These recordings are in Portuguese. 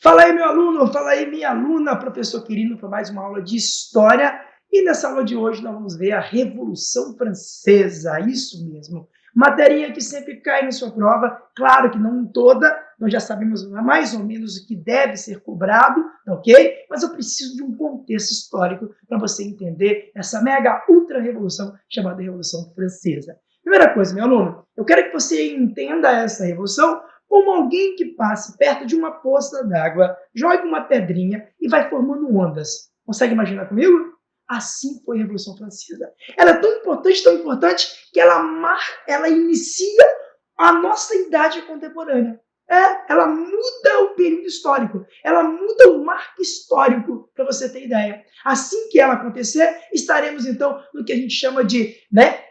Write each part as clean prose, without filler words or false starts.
Fala aí, meu aluno, fala aí, minha aluna, professor Quirino, para mais uma aula de História. E nessa aula de hoje nós vamos ver a Revolução Francesa, isso mesmo. Matéria que sempre cai na sua prova, claro que não toda, nós já sabemos mais ou menos o que deve ser cobrado, tá ok? Mas eu preciso de um contexto histórico para você entender essa mega ultra revolução chamada Revolução Francesa. Primeira coisa, meu aluno, eu quero que você entenda essa revolução como alguém que passe perto de uma poça d'água, joga uma pedrinha e vai formando ondas. Consegue imaginar comigo? Assim foi a Revolução Francesa. Ela é tão importante, que ela inicia a nossa idade contemporânea. Ela muda o período histórico, ela muda o marco histórico, para você ter ideia. Assim que ela acontecer, estaremos então no que a gente chama de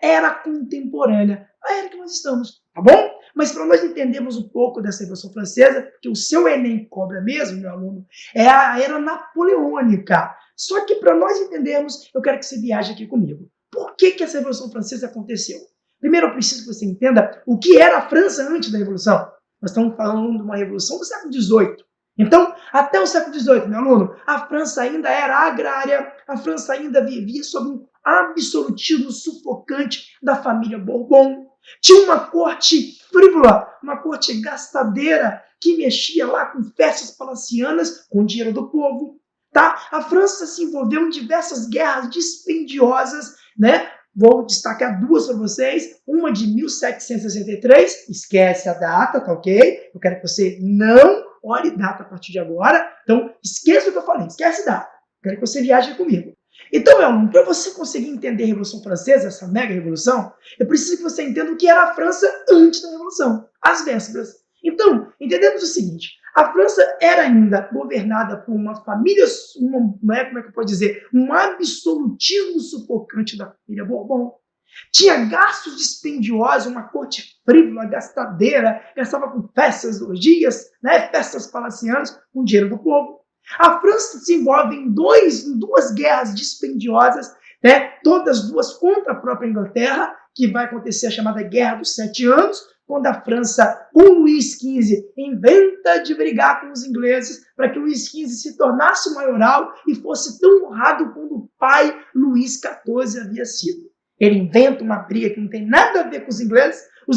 era contemporânea, a era que nós estamos, tá bom? Mas para nós entendermos um pouco dessa Revolução Francesa, que o seu Enem cobra mesmo, meu aluno, é a era napoleônica. Só que para nós entendermos, eu quero que você viaje aqui comigo. Por que essa Revolução Francesa aconteceu? Primeiro, eu preciso que você entenda o que era a França antes da Revolução. Nós estamos falando de uma revolução do século XVIII. Então, até o século XVIII, meu aluno, a França ainda era agrária, a França ainda vivia sob um absolutismo sufocante da família Bourbon. Tinha uma corte frívola, uma corte gastadeira, que mexia lá com festas palacianas, com o dinheiro do povo. Tá? A França se envolveu em diversas guerras dispendiosas, né? Vou destacar duas para vocês. Uma de 1763, esquece a data, tá ok? Eu quero que você não olhe data a partir de agora. Então, esqueça o que eu falei, esquece data. Eu quero que você viaje comigo. Então, meu aluno, para você conseguir entender a Revolução Francesa, essa mega revolução, eu preciso que você entenda o que era a França antes da Revolução, às vésperas. Então, entendemos o seguinte: a França era ainda governada por uma família, como é que eu posso dizer, um absolutismo sufocante da família Bourbon. Tinha gastos dispendiosos, uma corte frívola, gastadeira, gastava com festas, orgias, festas palacianas, com dinheiro do povo. A França se envolve em duas guerras dispendiosas, todas duas contra a própria Inglaterra, que vai acontecer a chamada Guerra dos 7 Anos, quando a França, com Luís XV, inventa de brigar com os ingleses para que Luís XV se tornasse maioral e fosse tão honrado quanto o pai Luís XIV havia sido. Ele inventa uma briga que não tem nada a ver com os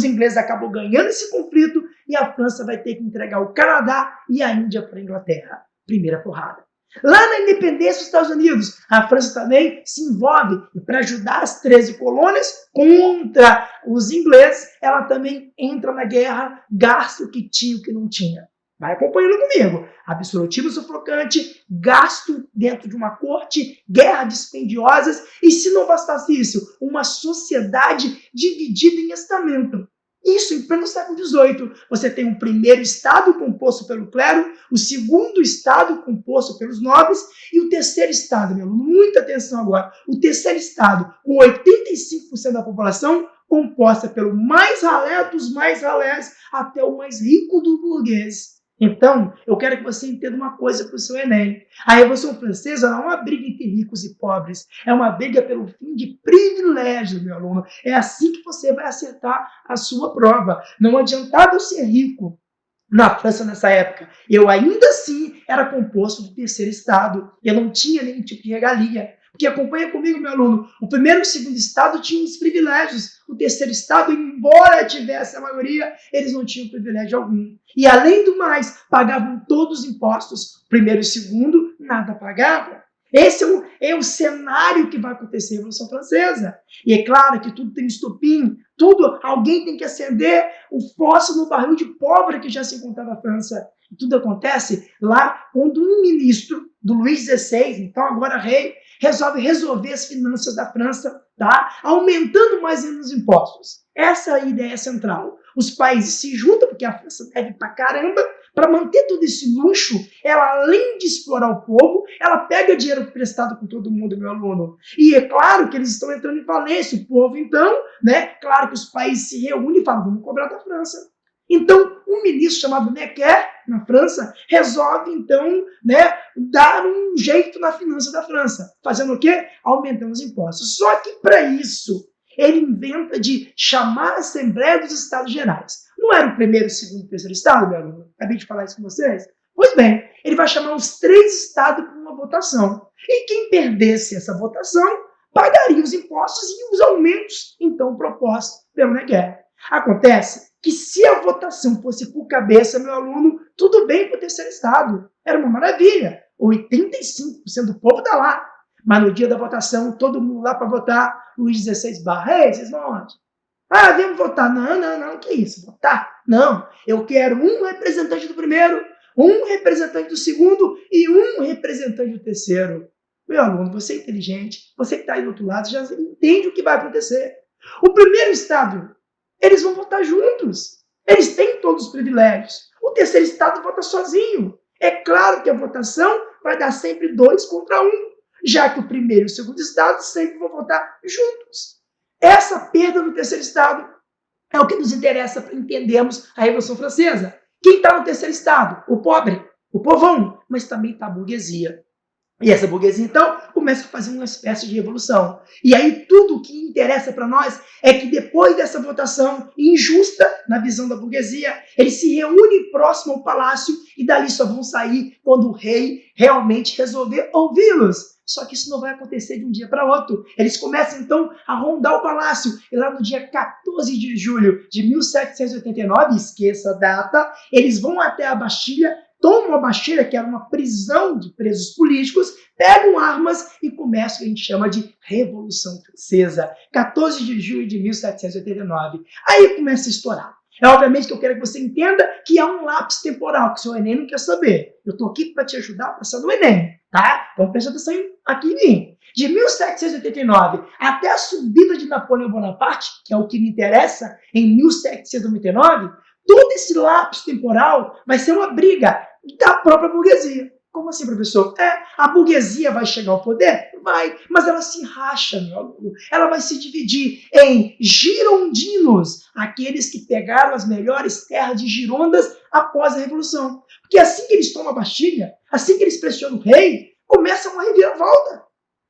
ingleses acabam ganhando esse conflito e a França vai ter que entregar o Canadá e a Índia para a Inglaterra. Primeira porrada. Lá na independência dos Estados Unidos, a França também se envolve e para ajudar as 13 colônias contra os ingleses, ela também entra na guerra, gasta o que tinha e o que não tinha. Vai acompanhando comigo. Absolutismo sufocante, gasto dentro de uma corte, guerras dispendiosas e, se não bastasse isso, uma sociedade dividida em estamento. Isso em pleno século XVIII. Você tem o primeiro estado composto pelo clero, o segundo estado composto pelos nobres e o terceiro estado, meu aluno, muita atenção agora, o terceiro estado, com 85% da população, composta pelo mais ralé dos mais ralés até o mais rico do burguês. Então, eu quero que você entenda uma coisa para o seu Enem. A Revolução Francesa não é uma briga entre ricos e pobres, é uma briga pelo fim de privilégio, meu aluno. É assim que você vai acertar a sua prova. Não adiantava eu ser rico na França nessa época. Eu ainda assim era composto do terceiro estado. Eu não tinha nenhum tipo de regalia. Porque acompanha comigo, meu aluno, o primeiro e o segundo estado tinham os privilégios. O terceiro estado, embora tivesse a maioria, eles não tinham privilégio algum. E, além do mais, pagavam todos os impostos. O primeiro e o segundo, nada pagavam. Esse é o cenário que vai acontecer na Revolução Francesa. E é claro que tudo tem estopim, alguém tem que acender o fósforo no barril de pólvora que já se encontrava na França. E tudo acontece lá quando um ministro do Luís XVI, então agora rei, resolver as finanças da França, tá? Aumentando mais os impostos. Essa é a ideia central. Os países se juntam, porque a França deve pra caramba, para manter todo esse luxo. Ela, além de explorar o povo, ela pega dinheiro emprestado com todo mundo, meu aluno. E é claro que eles estão entrando em falência. O povo, então, claro que os países se reúnem e falam, vamos cobrar da França. Então, um ministro chamado Necker, na França, resolve, então, dar um jeito na finança da França. Fazendo o quê? Aumentando os impostos. Só que, para isso, ele inventa de chamar a Assembleia dos Estados Gerais. Não era o primeiro, segundo, terceiro estado, meu aluno? Acabei de falar isso com vocês. Pois bem, ele vai chamar os 3 estados para uma votação. E quem perdesse essa votação pagaria os impostos e os aumentos, então, propostos pelo Negueb. Acontece que se a votação fosse por cabeça, meu aluno, tudo bem para o terceiro estado. Era uma maravilha. 85% do povo está lá. Mas no dia da votação, todo mundo lá para votar, Luiz XVI Barra. Ei, vocês vão onde? Ah, vamos votar. Não, não, não, que isso? Votar? Não. Eu quero um representante do primeiro, um representante do segundo e um representante do terceiro. Meu aluno, você é inteligente, você que está aí do outro lado, já entende o que vai acontecer. O primeiro estado, eles vão votar juntos. Eles têm todos os privilégios. O terceiro estado vota sozinho. É claro que a votação vai dar sempre 2 contra 1, já que o primeiro e o segundo estado sempre vão votar juntos. Essa perda no terceiro estado é o que nos interessa para entendermos a Revolução Francesa. Quem está no terceiro estado? O pobre, o povão, mas também está a burguesia. E essa burguesia, então, começa a fazer uma espécie de revolução. E aí tudo o que interessa para nós é que depois dessa votação injusta, na visão da burguesia, eles se reúnem próximo ao palácio e dali só vão sair quando o rei realmente resolver ouvi-los. Só que isso não vai acontecer de um dia para outro. Eles começam, então, a rondar o palácio. E lá no dia 14 de julho de 1789, esqueça a data, eles vão até a Bastilha, tomam a Bastilha, que era uma prisão de presos políticos, pegam armas e começam o que a gente chama de Revolução Francesa. 14 de julho de 1789. Aí começa a estourar. É obviamente que eu quero que você entenda que há um lapso temporal, que o seu Enem não quer saber. Eu estou aqui para te ajudar a passar no Enem, tá? Então presta atenção aqui em mim. De 1789 até a subida de Napoleão Bonaparte, que é o que me interessa, em 1799, todo esse lapso temporal vai ser uma briga da própria burguesia. Como assim, professor? A burguesia vai chegar ao poder? Vai, mas ela se racha, meu aluno. Ela vai se dividir em girondinos, aqueles que pegaram as melhores terras de Girondas após a Revolução. Porque assim que eles tomam a Bastilha, assim que eles pressionam o rei, começa uma reviravolta.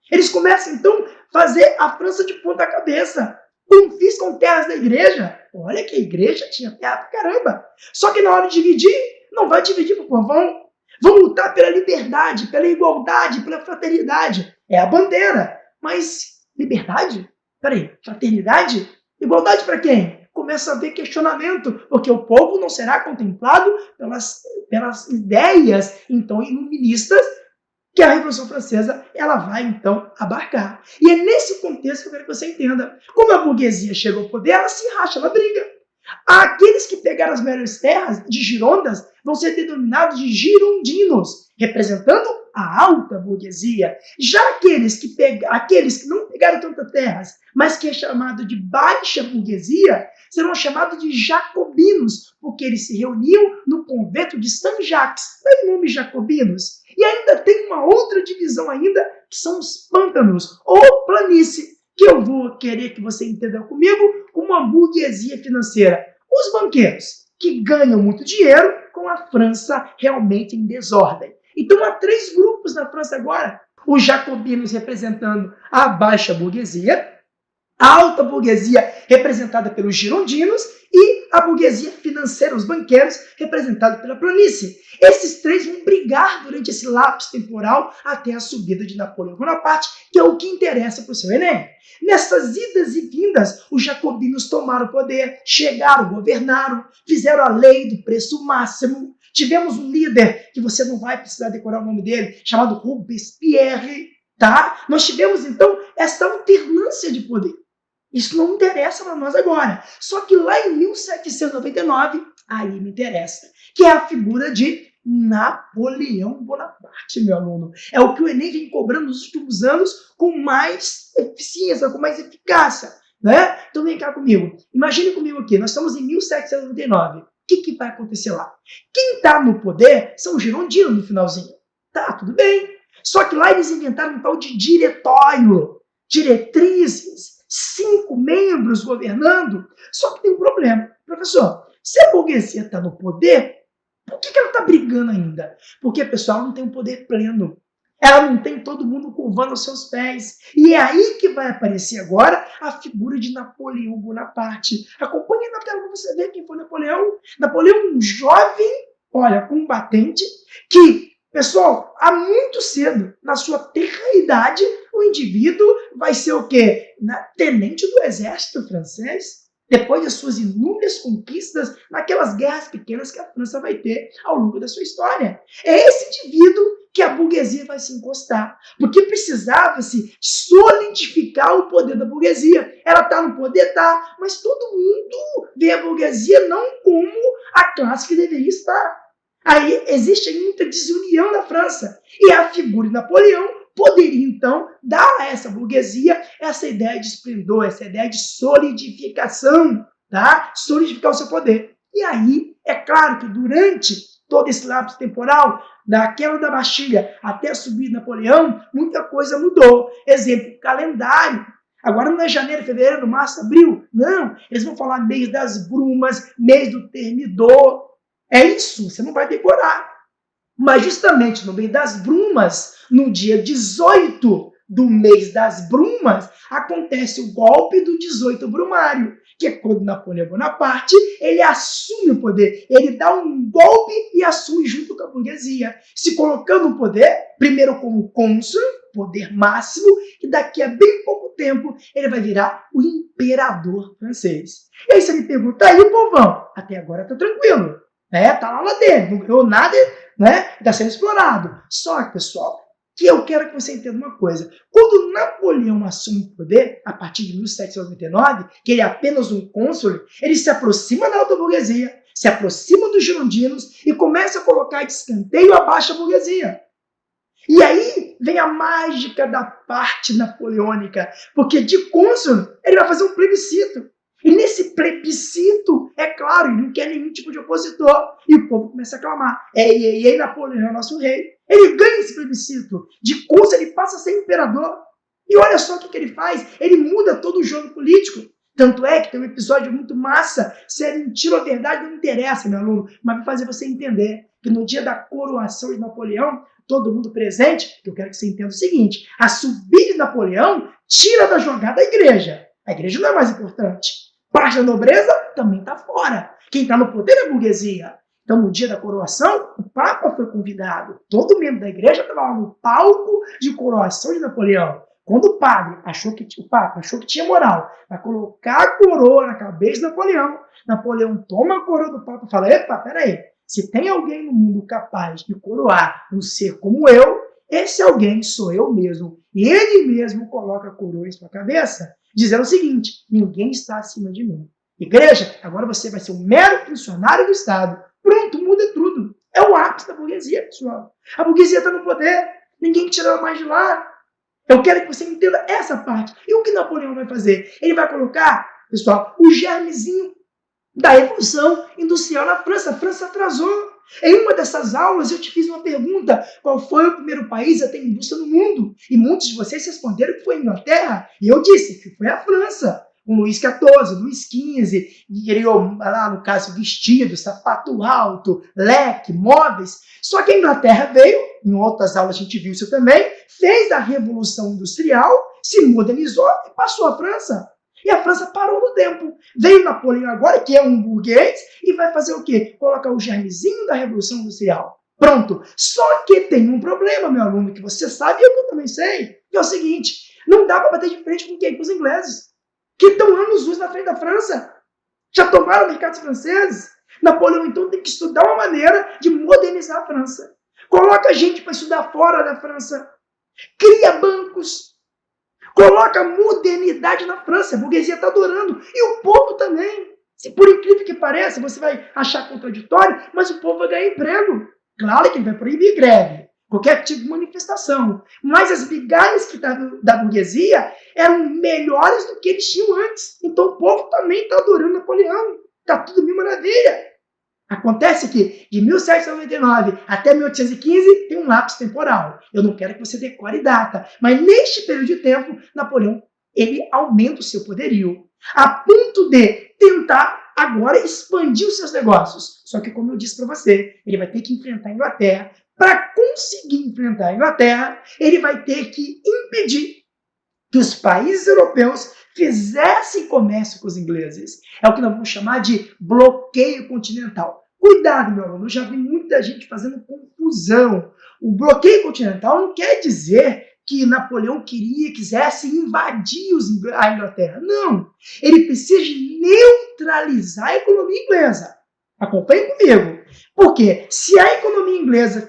Eles começam, então, a fazer a França de ponta cabeça. Confiscam terras da igreja. Olha que a igreja tinha terra pra caramba. Só que na hora de dividir, não vai dividir pro povão. Vão lutar pela liberdade, pela igualdade, pela fraternidade. É a bandeira. Mas liberdade? Peraí, fraternidade? Igualdade para quem? Começa a haver questionamento, porque o povo não será contemplado pelas ideias, então, iluministas que a Revolução Francesa ela vai, então, abarcar. E é nesse contexto que eu quero que você entenda. Como a burguesia chegou ao poder, ela se racha, ela briga. Aqueles que pegaram as melhores terras de Girondas vão ser denominados de girondinos, representando a alta burguesia. Já aqueles que não pegaram tantas terras, mas que é chamado de baixa burguesia, serão chamados de jacobinos, porque eles se reuniam no convento de Saint-Jacques. Daí o nome jacobinos. E ainda tem uma outra divisão ainda, que são os pântanos, ou planície, que eu vou querer que você entenda comigo, uma burguesia financeira. Os banqueiros, que ganham muito dinheiro com a França realmente em desordem. Então há 3 grupos na França agora. Os jacobinos representando a baixa burguesia, a alta burguesia representada pelos girondinos e a burguesia financeira, os banqueiros, representados pela planície. Esses 3 vão brigar durante esse lapso temporal até a subida de Napoleão Bonaparte, que é o que interessa para o seu Enem. Nessas idas e vindas, os jacobinos tomaram o poder, chegaram, governaram, fizeram a lei do preço máximo. Tivemos um líder, que você não vai precisar decorar o nome dele, chamado Robespierre, tá? Nós tivemos, então, essa alternância de poder. Isso não interessa para nós agora. Só que lá em 1799, aí me interessa, que é a figura de Napoleão Bonaparte, meu aluno. É o que o Enem vem cobrando nos últimos anos com mais eficiência, com mais eficácia. Né? Então vem cá comigo. Imagine comigo aqui, nós estamos em 1799. O que vai acontecer lá? Quem está no poder são os girondinos no finalzinho. Tá, tudo bem. Só que lá eles inventaram um tal de diretório, diretrizes, 5 membros governando. Só que tem um problema. Professor, se a burguesia está no poder, por que ela está brigando ainda? Porque, pessoal, ela não tem um poder pleno. Ela não tem todo mundo curvando aos seus pés. E é aí que vai aparecer agora a figura de Napoleão Bonaparte. Acompanhe na tela para você ver quem foi Napoleão. Napoleão, um jovem, olha, combatente, que, pessoal, há muito cedo, na sua tenra idade, o indivíduo vai ser o quê? Tenente do exército francês, depois das suas inúmeras conquistas naquelas guerras pequenas que a França vai ter ao longo da sua história. É esse indivíduo que a burguesia vai se encostar, porque precisava-se solidificar o poder da burguesia. Ela está no poder, tá, mas todo mundo vê a burguesia não como a classe que deveria estar. Aí existe muita desunião na França, e a figura de Napoleão poderia, então, dar a essa burguesia essa ideia de esplendor, essa ideia de solidificação, tá? Solidificar o seu poder. E aí, é claro que durante todo esse lapso temporal, da queda da Bastilha até a subida de Napoleão, muita coisa mudou. Exemplo, calendário. Agora não é janeiro, fevereiro, março, abril. Não, eles vão falar mês das brumas, mês do termidor. É isso, você não vai decorar. Mas justamente no mês das brumas, no dia 18 do mês das brumas, acontece o golpe do 18 brumário, que é quando Napoleão Bonaparte ele assume o poder, ele dá um golpe e assume junto com a burguesia, se colocando no poder, primeiro como cônsul, poder máximo, e daqui a bem pouco tempo ele vai virar o imperador francês. E aí você me pergunta, aí povão, até agora tá tranquilo, né? Tá lá dentro, não ganhou nada, né? Está sendo explorado. Só que, pessoal, que eu quero que você entenda uma coisa. Quando Napoleão assume o poder, a partir de 1799, que ele é apenas um cônsul, ele se aproxima da alta burguesia, se aproxima dos girondinos e começa a colocar de escanteio a baixa burguesia. E aí vem a mágica da parte napoleônica, porque de cônsul ele vai fazer um plebiscito. E nesse plebiscito, é claro, ele não quer nenhum tipo de opositor. E o povo começa a clamar, ei, Napoleão é nosso rei. Ele ganha esse plebiscito. De cônsul ele passa a ser imperador. E olha só o que ele faz, ele muda todo o jogo político. Tanto é que tem um episódio muito massa, se é mentira ou verdade não interessa, meu aluno, mas vai fazer você entender que no dia da coroação de Napoleão, todo mundo presente, eu quero que você entenda o seguinte, a subida de Napoleão tira da jogada a igreja. A igreja não é mais importante. Parte da nobreza também está fora. Quem está no poder é a burguesia. Então, no dia da coroação, o Papa foi convidado. Todo membro da igreja estava lá no palco de coroação de Napoleão. Quando o Papa achou que tinha moral para colocar a coroa na cabeça de Napoleão, Napoleão toma a coroa do Papa e fala, epa, peraí, se tem alguém no mundo capaz de coroar um ser como eu, esse alguém sou eu mesmo. E ele mesmo coloca a coroa em sua cabeça, dizendo o seguinte, ninguém está acima de mim. Igreja, agora você vai ser um mero funcionário do Estado. Pronto, muda tudo. É o ápice da burguesia, pessoal. A burguesia está no poder, ninguém tira mais de lá. Eu quero que você entenda essa parte. E o que Napoleão vai fazer? Ele vai colocar, pessoal, o germezinho da Revolução Industrial na França. A França atrasou. Em uma dessas aulas eu te fiz uma pergunta, qual foi o primeiro país a ter indústria no mundo? E muitos de vocês responderam que foi a Inglaterra, e eu disse que foi a França. O Luís XIV, Luís XV, criou lá no caso vestido, sapato alto, leque, móveis. Só que a Inglaterra veio, em outras aulas a gente viu isso também, fez a Revolução Industrial, se modernizou e passou a França. E a França parou no tempo. Veio Napoleão agora, que é um burguês, e vai fazer o quê? Colocar o germezinho da Revolução Industrial. Pronto. Só que tem um problema, meu aluno, que você sabe e eu também sei, que é o seguinte, não dá para bater de frente com quem? Com os ingleses, que estão anos-luz na frente da França. Já tomaram mercados franceses. Napoleão, então, tem que estudar uma maneira de modernizar a França. Coloca gente para estudar fora da França. Cria bancos. Coloca modernidade na França, a burguesia está adorando, e o povo também. Se por incrível que pareça, você vai achar contraditório, mas o povo vai ganhar emprego. Claro que ele vai proibir greve, qualquer tipo de manifestação, mas as migalhas que da burguesia eram melhores do que eles tinham antes. Então o povo também está adorando Napoleão, está tudo mil maravilha. Acontece que de 1799 até 1815 tem um lapso temporal. Eu não quero que você decore data, mas neste período de tempo, Napoleão ele aumenta o seu poderio, a ponto de tentar agora expandir os seus negócios. Só que, como eu disse para você, ele vai ter que enfrentar a Inglaterra. Para conseguir enfrentar a Inglaterra, ele vai ter que impedir que os países europeus fizessem comércio com os ingleses. É o que nós vamos chamar de bloqueio continental. Cuidado, meu aluno, eu já vi muita muita gente fazendo confusão. O bloqueio continental não quer dizer que Napoleão quisesse invadir a Inglaterra. Não. Ele precisa neutralizar a economia inglesa. Acompanhe comigo. Porque se a economia inglesa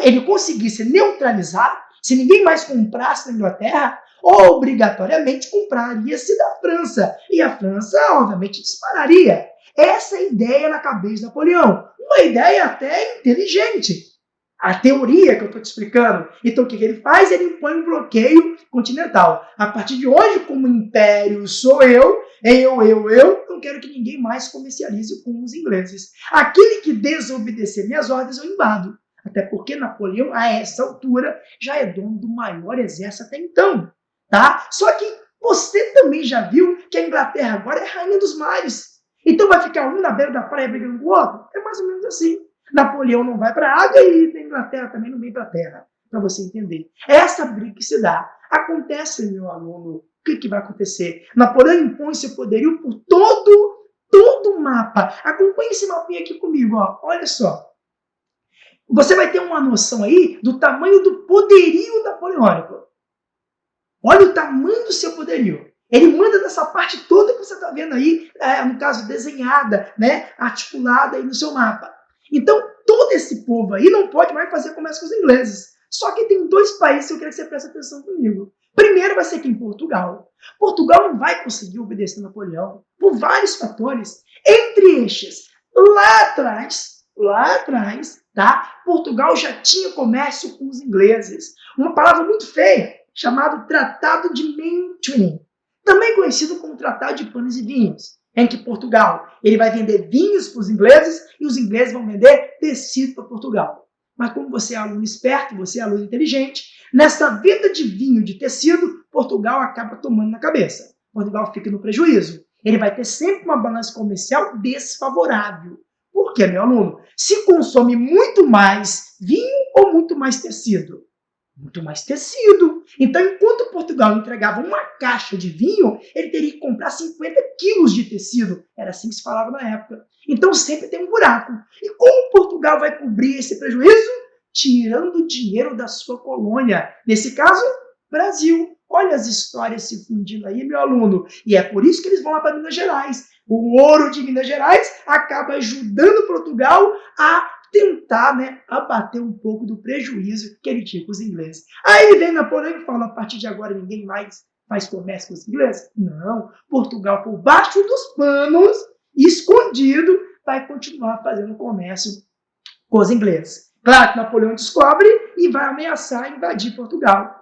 ele conseguisse neutralizar, se ninguém mais comprasse na Inglaterra, obrigatoriamente compraria-se da França. E a França, obviamente, dispararia. Essa é a ideia na cabeça de Napoleão. Uma ideia até inteligente. A teoria que eu estou te explicando. Então, o que ele faz? Ele impõe um bloqueio continental. A partir de hoje, como império sou eu não quero que ninguém mais comercialize com os ingleses. Aquele que desobedecer minhas ordens, eu invado. Até porque Napoleão, a essa altura, já é dono do maior exército até então. Tá? Só que você também já viu que a Inglaterra agora é rainha dos mares. Então vai ficar um na beira da praia brigando com o outro? É mais ou menos assim. Napoleão não vai para a água e a Inglaterra também não vem para a terra, para você entender. Essa briga que se dá. Acontece, meu aluno, o que vai acontecer? Napoleão impõe seu poderio por todo o mapa. Acompanhe esse mapinha aqui comigo, ó. Olha só. Você vai ter uma noção aí do tamanho do poderio napoleônico. Olha o tamanho do seu poderio. Ele manda dessa parte toda que você está vendo aí, no caso, desenhada, né, articulada aí no seu mapa. Então, todo esse povo aí não pode mais fazer comércio com os ingleses. Só que tem dois países que eu quero que você preste atenção comigo. Primeiro vai ser aqui em Portugal. Portugal não vai conseguir obedecer Napoleão por vários fatores. Entre estes, lá atrás, tá? Portugal já tinha comércio com os ingleses. Uma palavra muito feia, chamado Tratado de Mentwin, também conhecido como Tratado de Panos e Vinhos, em que Portugal ele vai vender vinhos para os ingleses e os ingleses vão vender tecido para Portugal. Mas como você é aluno esperto, você é aluno inteligente, nessa venda de vinho, de tecido, Portugal acaba tomando na cabeça. Portugal fica no prejuízo. Ele vai ter sempre uma balança comercial desfavorável. Por quê, meu aluno? Se consome muito mais vinho ou muito mais tecido? Muito mais tecido. Então, enquanto Portugal entregava uma caixa de vinho, ele teria que comprar 50 quilos de tecido. Era assim que se falava na época. Então, sempre tem um buraco. E como Portugal vai cobrir esse prejuízo? Tirando dinheiro da sua colônia. Nesse caso, Brasil. Olha as histórias se fundindo aí, meu aluno. E é por isso que eles vão lá para Minas Gerais. O ouro de Minas Gerais acaba ajudando Portugal a tentar, né, abater um pouco do prejuízo que ele tinha com os ingleses. Aí vem Napoleão e fala, a partir de agora ninguém mais faz comércio com os ingleses? Não, Portugal, por baixo dos panos, escondido, vai continuar fazendo comércio com os ingleses. Claro que Napoleão descobre e vai ameaçar invadir Portugal.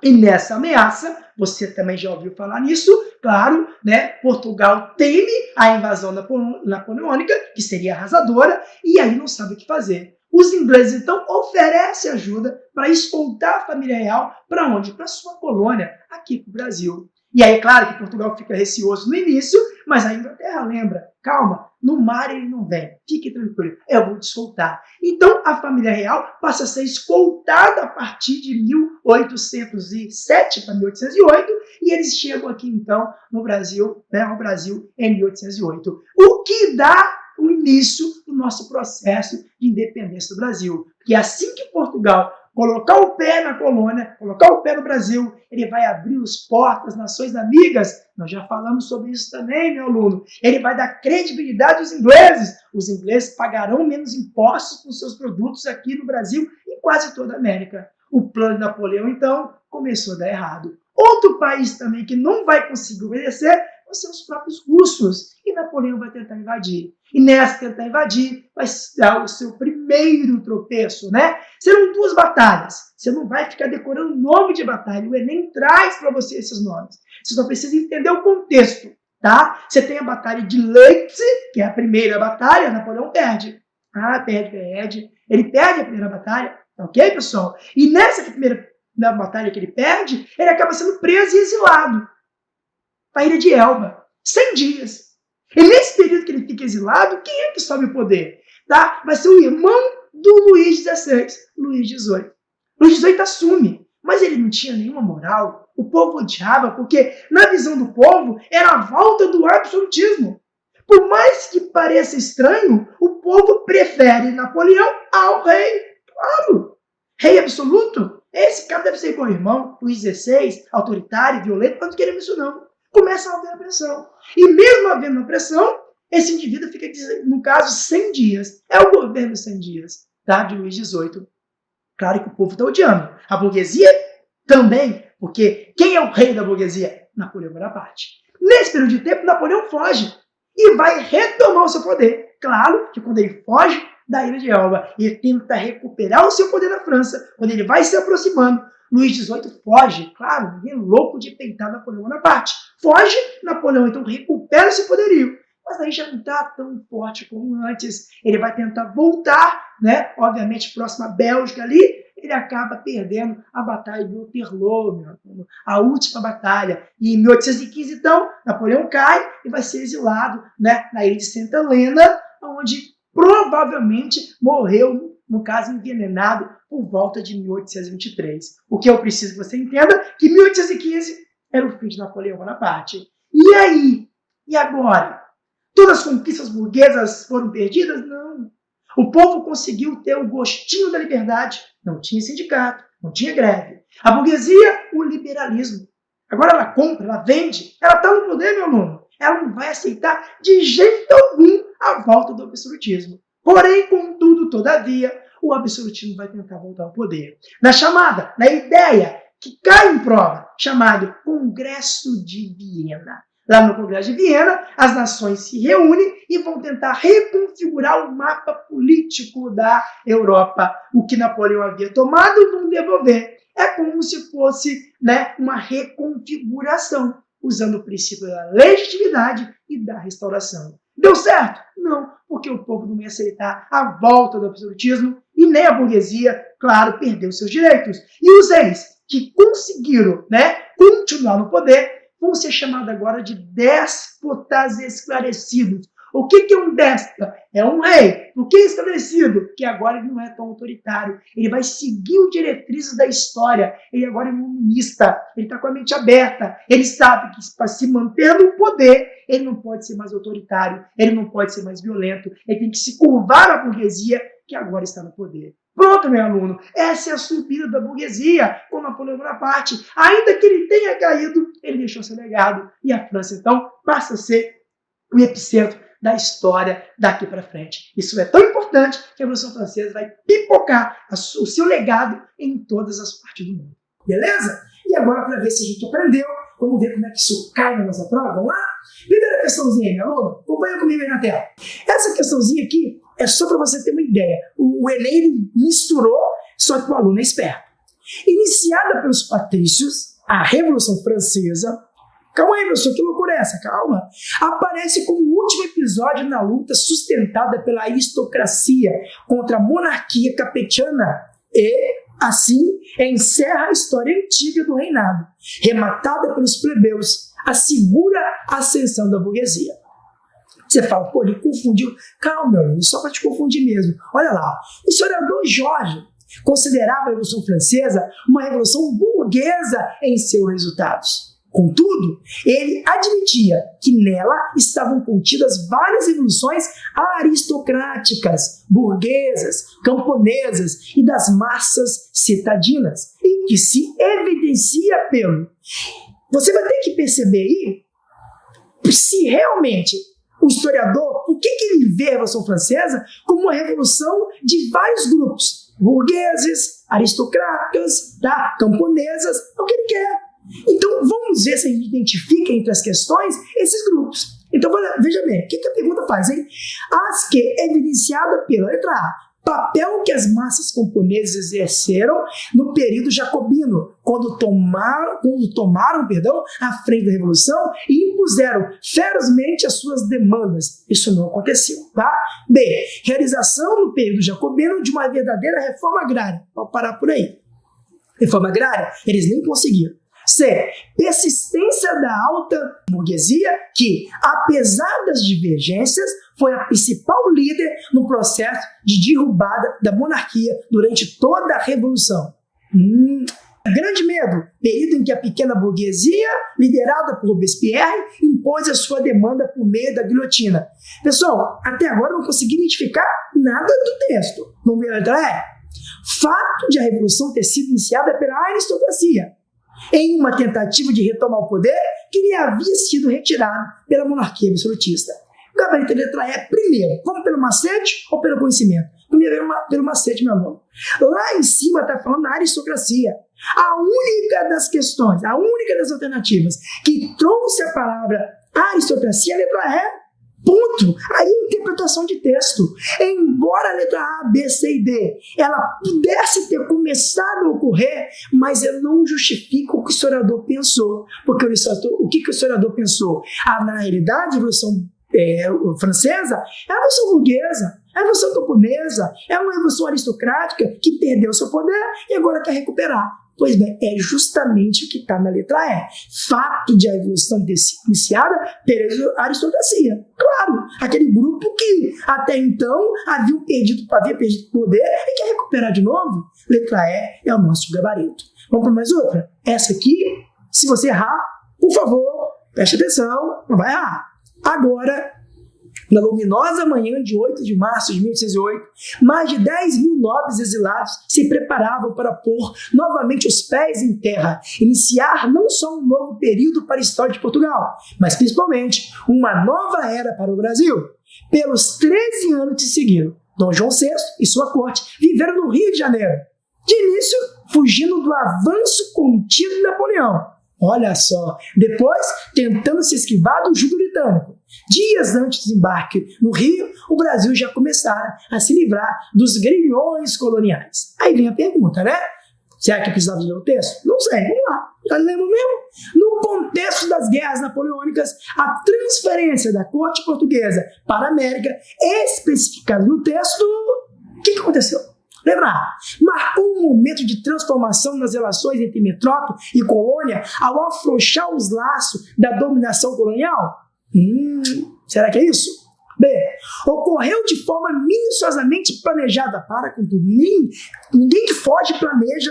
E nessa ameaça, você também já ouviu falar nisso, claro, né? Portugal teme a invasão napoleônica, que seria arrasadora, e aí não sabe o que fazer. Os ingleses, então, oferecem ajuda para escoltar a família real para onde? Para sua colônia, aqui para o Brasil. E aí, claro que Portugal fica receoso no início, mas a Inglaterra lembra, calma, no mar ele não vem, fique tranquilo, eu vou te escoltar. Então, a família real passa a ser escoltada a partir de 1807 para 1808, e eles chegam aqui, então, no Brasil, né, ao Brasil em 1808. O que dá o início do nosso processo de independência do Brasil. Porque assim que Portugal colocar o pé na colônia, colocar o pé no Brasil, ele vai abrir os portas às nações amigas. Nós já falamos sobre isso também, meu aluno. Ele vai dar credibilidade aos ingleses. Os ingleses pagarão menos impostos por seus produtos aqui no Brasil e quase toda a América. O plano de Napoleão, então, começou a dar errado. Outro país também que não vai conseguir obedecer vão ser os próprios russos. E Napoleão vai tentar invadir. E nessa tentar invadir, vai dar o seu primeiro tropeço, né? Serão duas batalhas. Você não vai ficar decorando o nome de batalha. O Enem traz para você esses nomes. Você só precisa entender o contexto, tá? Você tem a batalha de Leipzig, que é a primeira batalha, Napoleão perde. Perde. Ele perde a primeira batalha, ok, pessoal? E nessa primeira batalha que ele perde, ele acaba sendo preso e exilado para a ilha de Elba. 100 dias. E nesse período que ele fica exilado, quem é que sobe o poder? Tá? Vai ser o irmão do Luís XVI, Luís XVIII. Luís XVIII assume, mas ele não tinha nenhuma moral. O povo odiava, porque na visão do povo era a volta do absolutismo. Por mais que pareça estranho, o povo prefere Napoleão ao rei. Claro, rei absoluto. Esse cara deve ser igual ao irmão, Luís XVI, autoritário, violento, mas não queremos isso não. Começa a haver a pressão. E mesmo havendo a pressão, esse indivíduo fica, no caso, 100 dias. É o governo 100 dias, tá? De Luís XVIII. Claro que o povo está odiando. A burguesia também, porque quem é o rei da burguesia? Napoleão Bonaparte. Nesse período de tempo, Napoleão foge e vai retomar o seu poder. Claro que quando ele foge da Ilha de Elba, ele tenta recuperar o seu poder na França, quando ele vai se aproximando, Luís XVIII foge, claro, ninguém é louco de peitar Napoleão Bonaparte. Foge, Napoleão então recupera seu poderio, mas aí já não está tão forte como antes. Ele vai tentar voltar, né? Obviamente, próximo à Bélgica ali, ele acaba perdendo a Batalha de Waterloo, a última batalha. E em 1815, então, Napoleão cai e vai ser exilado, né, na ilha de Santa Helena, onde provavelmente morreu, no caso, envenenado por volta de 1823. O que eu preciso que você entenda que 1815 era o fim de Napoleão Bonaparte. E aí? E agora? Todas as conquistas burguesas foram perdidas? Não. O povo conseguiu ter o gostinho da liberdade. Não tinha sindicato, não tinha greve. A burguesia, o liberalismo. Agora ela compra, ela vende, ela está no poder, meu aluno. Ela não vai aceitar de jeito algum a volta do absolutismo. Porém, contudo, todavia, o absolutismo vai tentar voltar ao poder. Na chamada, na ideia que cai em prova, chamado Congresso de Viena. Lá no Congresso de Viena, as nações se reúnem e vão tentar reconfigurar o mapa político da Europa. O que Napoleão havia tomado, vão devolver. É como se fosse, né, uma reconfiguração, usando o princípio da legitimidade e da restauração. Deu certo? Não, porque o povo não ia aceitar a volta do absolutismo e nem a burguesia, claro, perdeu seus direitos. E os reis que conseguiram, né, continuar no poder vão ser chamados agora de déspotas esclarecidos. O que é um déspota? É um rei. O que é esclarecido? Que agora ele não é tão autoritário. Ele vai seguir os diretrizes da história. Ele agora é iluminista. Ele está com a mente aberta. Ele sabe que para se manter no poder, ele não pode ser mais autoritário. Ele não pode ser mais violento. Ele tem que se curvar à burguesia que agora está no poder. Pronto, meu aluno, essa é a subida da burguesia com Napoleão Bonaparte. Ainda que ele tenha caído, ele deixou seu legado. E a França, então, passa a ser o epicentro da história daqui para frente. Isso é tão importante que a Revolução Francesa vai pipocar o seu legado em todas as partes do mundo. Beleza? E agora, para ver se a gente aprendeu, vamos ver como é que isso cai na nossa prova. Vamos lá? Primeira questãozinha aí, meu aluno. Acompanha comigo aí na tela. Essa questãozinha aqui é só para você ter uma ideia. O Enem ele misturou, só que o aluno é esperto. Iniciada pelos patrícios, a Revolução Francesa... Calma aí, professor, que loucura é essa? Calma. Aparece como o último episódio na luta sustentada pela aristocracia contra a monarquia capetiana e, assim, encerra a história antiga do reinado, rematada pelos plebeus, assegura a ascensão da burguesia. Você fala, pô, ele confundiu. Calma, meu amigo, só para te confundir mesmo. Olha lá, o historiador Jorge considerava a Revolução Francesa uma revolução burguesa em seus resultados. Contudo, ele admitia que nela estavam contidas várias revoluções aristocráticas, burguesas, camponesas e das massas citadinas, em que se evidencia pelo... Você vai ter que perceber aí se realmente o historiador, por que ele vê a Revolução Francesa como uma revolução de vários grupos, burgueses, aristocráticas, tá? Camponesas, é o que ele quer. Então, vamos ver se a gente identifica entre as questões esses grupos. Então, veja bem, o que a pergunta faz, hein? As que é evidenciada pela letra A, papel que as massas camponesas exerceram no período jacobino, quando tomaram a frente da Revolução e impuseram ferozmente as suas demandas. Isso não aconteceu, tá? B, realização no período jacobino de uma verdadeira reforma agrária. Vou parar por aí. Reforma agrária, eles nem conseguiram. C. Persistência da alta burguesia que, apesar das divergências, foi a principal líder no processo de derrubada da monarquia durante toda a Revolução. Grande medo, período em que a pequena burguesia, liderada por Robespierre, impôs a sua demanda por meio da guilhotina. Pessoal, até agora eu não consegui identificar nada do texto. Vamos ver a letra E? Fato de a Revolução ter sido iniciada pela aristocracia, em uma tentativa de retomar o poder que lhe havia sido retirado pela monarquia absolutista. Gabarito da letra E primeiro. Vamos pelo macete ou pelo conhecimento? Primeiro pelo macete, meu amor. Lá em cima está falando da aristocracia. A única das questões, a única das alternativas que trouxe a palavra aristocracia é a letra E. Ponto. Aí a interpretação de texto. Embora a letra A, B, C e D ela pudesse ter começado a ocorrer, mas eu não justifico o que o historiador pensou. Porque o que o historiador pensou? Na realidade, a Revolução Francesa é a Revolução burguesa, é a Revolução camponesa, é uma revolução aristocrática que perdeu seu poder e agora quer recuperar. Pois bem, é justamente o que está na letra E. Fato de a Revolução ter sido iniciada pela aristocracia. Claro, aquele grupo que até então havia perdido poder e quer recuperar de novo. Letra E é o nosso gabarito. Vamos para mais outra? Essa aqui, se você errar, por favor, preste atenção, não vai errar. Agora, na luminosa manhã de 8 de março de 1808, mais de 10 mil nobres exilados se preparavam para pôr novamente os pés em terra, iniciar não só um novo período para a história de Portugal, mas principalmente uma nova era para o Brasil. Pelos 13 anos que seguiram, Dom João VI e sua corte viveram no Rio de Janeiro, de início fugindo do avanço contido de Napoleão. Olha só, depois tentando se esquivar do jugo britânico. Dias antes do desembarque no Rio, o Brasil já começara a se livrar dos grilhões coloniais. Aí vem a pergunta, né? Será que precisava ler o texto? Não sei, vamos lá. Já lemos mesmo? No contexto das guerras napoleônicas, a transferência da corte portuguesa para a América, especificada no texto, o que aconteceu? Lembra? Marcou um momento de transformação nas relações entre metrópole e colônia ao afrouxar os laços da dominação colonial? Será que é isso? B. Ocorreu de forma minuciosamente planejada. Para com tudo. Ninguém que foge planeja,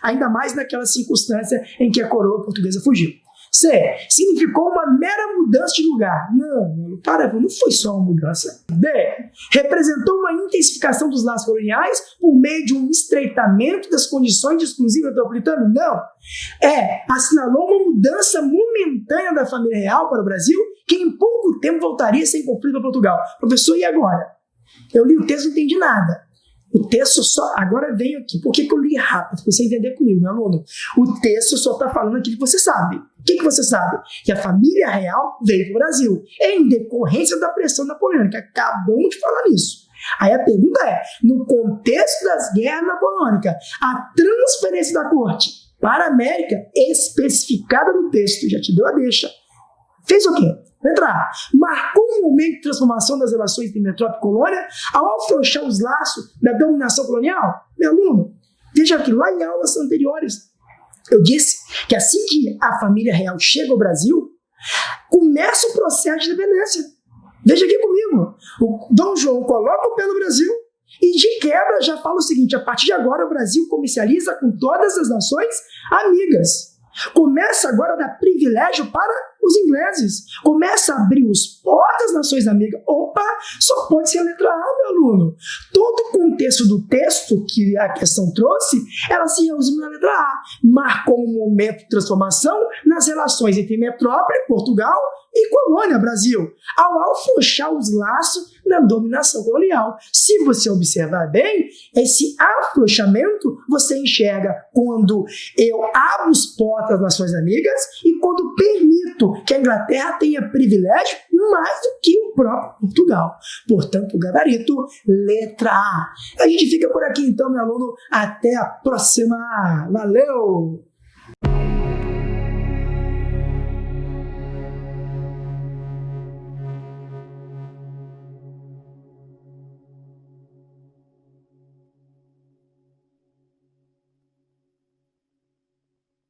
ainda mais naquela circunstância em que a coroa portuguesa fugiu. C. Significou uma mera mudança de lugar. Não foi só uma mudança. D. Representou uma intensificação dos laços coloniais por meio de um estreitamento das condições de exclusivo metropolitano? Não. Assinalou uma mudança momentânea da família real para o Brasil, que em pouco tempo voltaria sem conflito a Portugal. Professor, e agora? Eu li o texto e não entendi nada. O texto só... Agora venho aqui. Por que eu li rápido? Para você entender comigo, meu aluno. O texto só está falando aquilo que você sabe. O que você sabe? Que a família real veio para o Brasil em decorrência da pressão napoleônica. Acabamos de falar nisso. Aí a pergunta é, no contexto das guerras napoleônicas, a transferência da corte para a América, especificada no texto, já te deu a deixa, fez o quê? Letra A. Marcou um momento de transformação das relações entre metrópole e colônia ao afrouxar os laços da dominação colonial? Meu aluno, veja que lá em aulas anteriores eu disse que assim que a família real chega ao Brasil, começa o processo de independência. Veja aqui comigo. O Dom João coloca o pé no Brasil e de quebra já fala o seguinte: a partir de agora o Brasil comercializa com todas as nações amigas. Começa agora a dar privilégio para os ingleses. Começa a abrir os portas das nações amigas. Opa, só pode ser a letra A, meu aluno. Todo o contexto do texto que a questão trouxe, ela se resume na letra A. Marcou um momento de transformação nas relações entre metrópole, Portugal, e colônia, Brasil, ao afrouxar os laços da dominação colonial. Se você observar bem, esse afrouxamento você enxerga quando eu abro as portas das nações amigas e quando permito que a Inglaterra tenha privilégio mais do que o próprio Portugal. Portanto, o gabarito, letra A. A gente fica por aqui então, meu aluno. Até a próxima. Valeu!